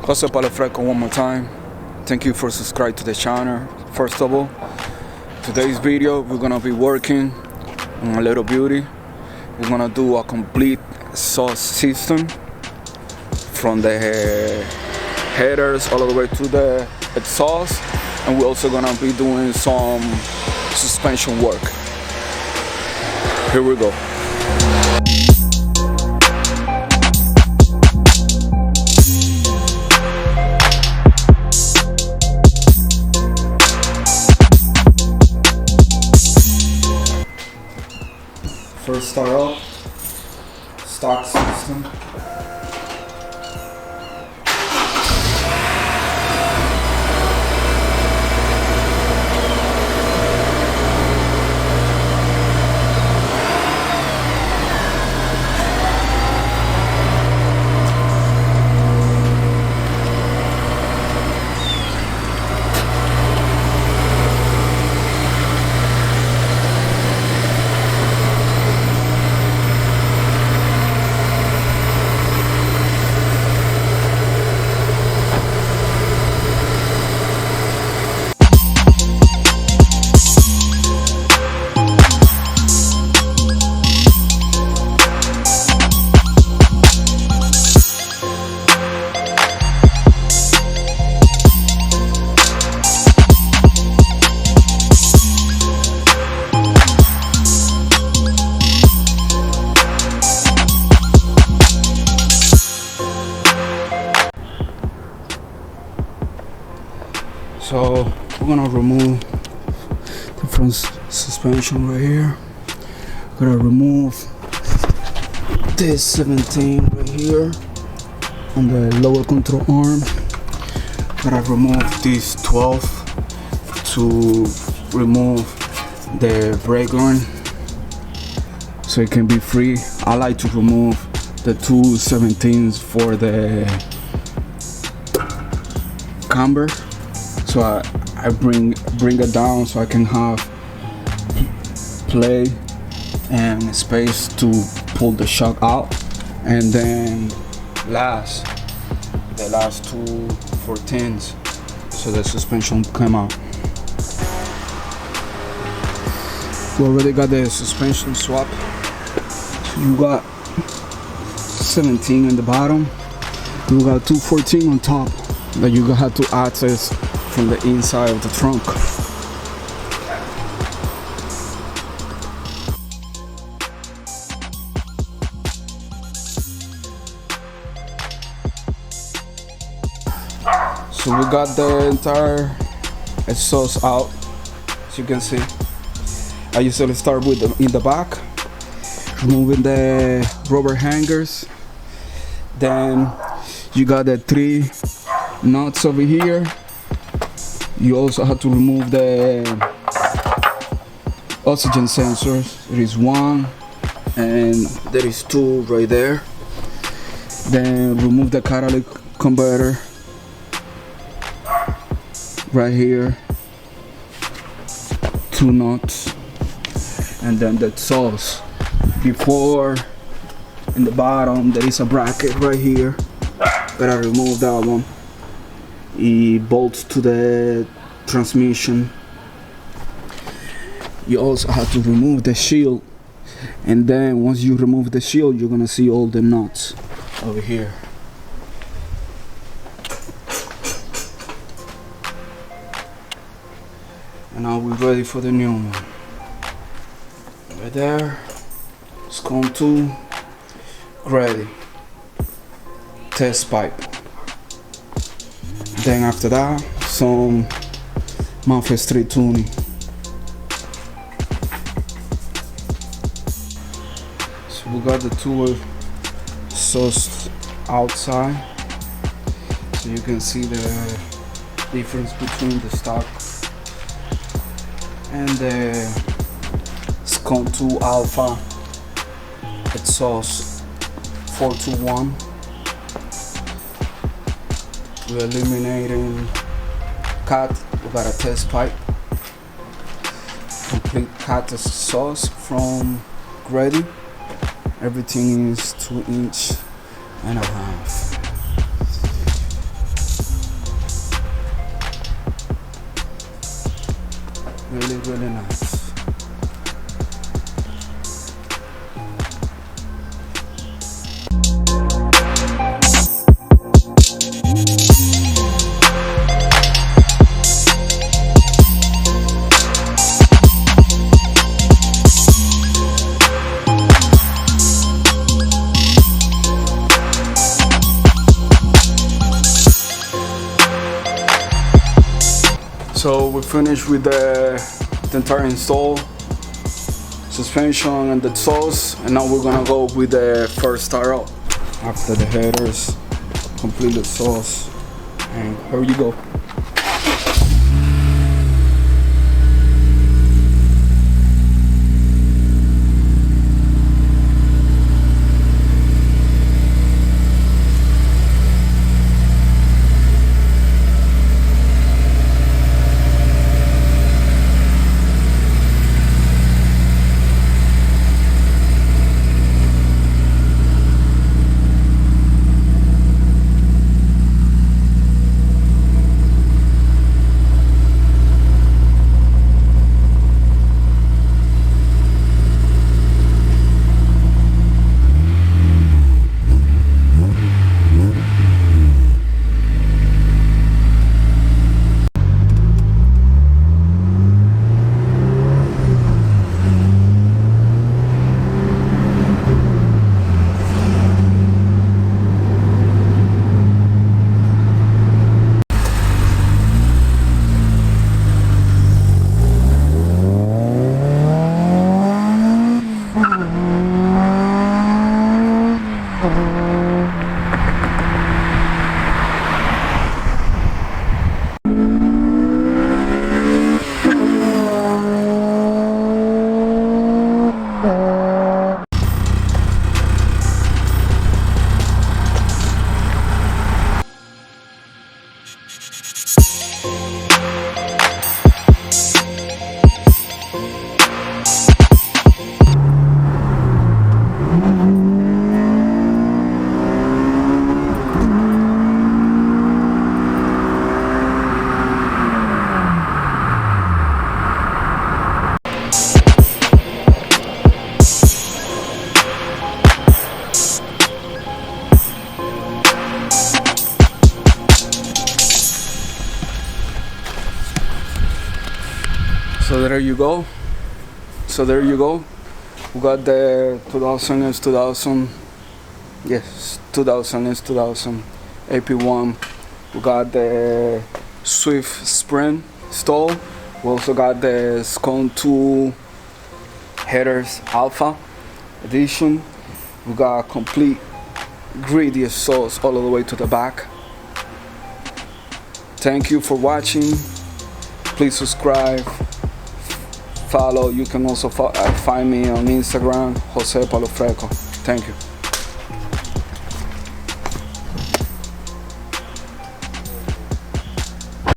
Jose Palefreco one more time. Thank you for subscribing to the channel. First of all, today's video we're gonna be working on a little beauty. We're gonna do a complete sauce system from the headers all the way to the exhaust, and we're also gonna be doing some suspension work. Here we go. First start up, stock system. So we're gonna remove the front suspension right here. Gonna remove this 17 right here on the lower control arm. Gonna remove this 12 to remove the brake line so it can be free. I like to remove the two 17s for the camber. So I bring it down so I can have play and space to pull the shock out, and then the last two 14s so the suspension come out. We already got the suspension swap. So you got 17 in the bottom, you got 214 on top that you have to access from the inside of the trunk. So we got the entire exhaust out, as you can see. I usually start with in the back, removing the rubber hangers. Then you got the 3 nuts over here. You also have to remove the oxygen sensors. There is 1 and there is 2 right there. Then remove the catalytic converter right here, 2 nuts, and then the exhaust. Before, in the bottom there is a bracket right here. Gotta remove that one. It bolts to the transmission. You also have to remove the shield, and then once you remove the shield, you're gonna see all the nuts over here. And now we're ready for the new one. Right there, scone 2 ready. Test pipe. Then after that, some MOSFET street tuning. So we got the 2 exhausts outside, so you can see the difference between the stock and the Scone 2 Alpha exhaust 421. We're eliminating cat. We got a test pipe, complete cat exhaust from Grady. Everything is 2.5 inches. really nice. So we finished with the entire install, suspension and the exhaust, and now we're gonna go with the first start up. After the headers, complete the exhaust, and here you go. So there you go. We got the 2000 s2000. Yes, 2000 s2000 AP1. We got the Swift Sprint stall. We also got the s2000 headers Alpha edition. We got complete greedy exhaust all the way to the back. Thank you for watching. Please subscribe, follow. You can also find me on Instagram, Jose Palofreco. Thank you.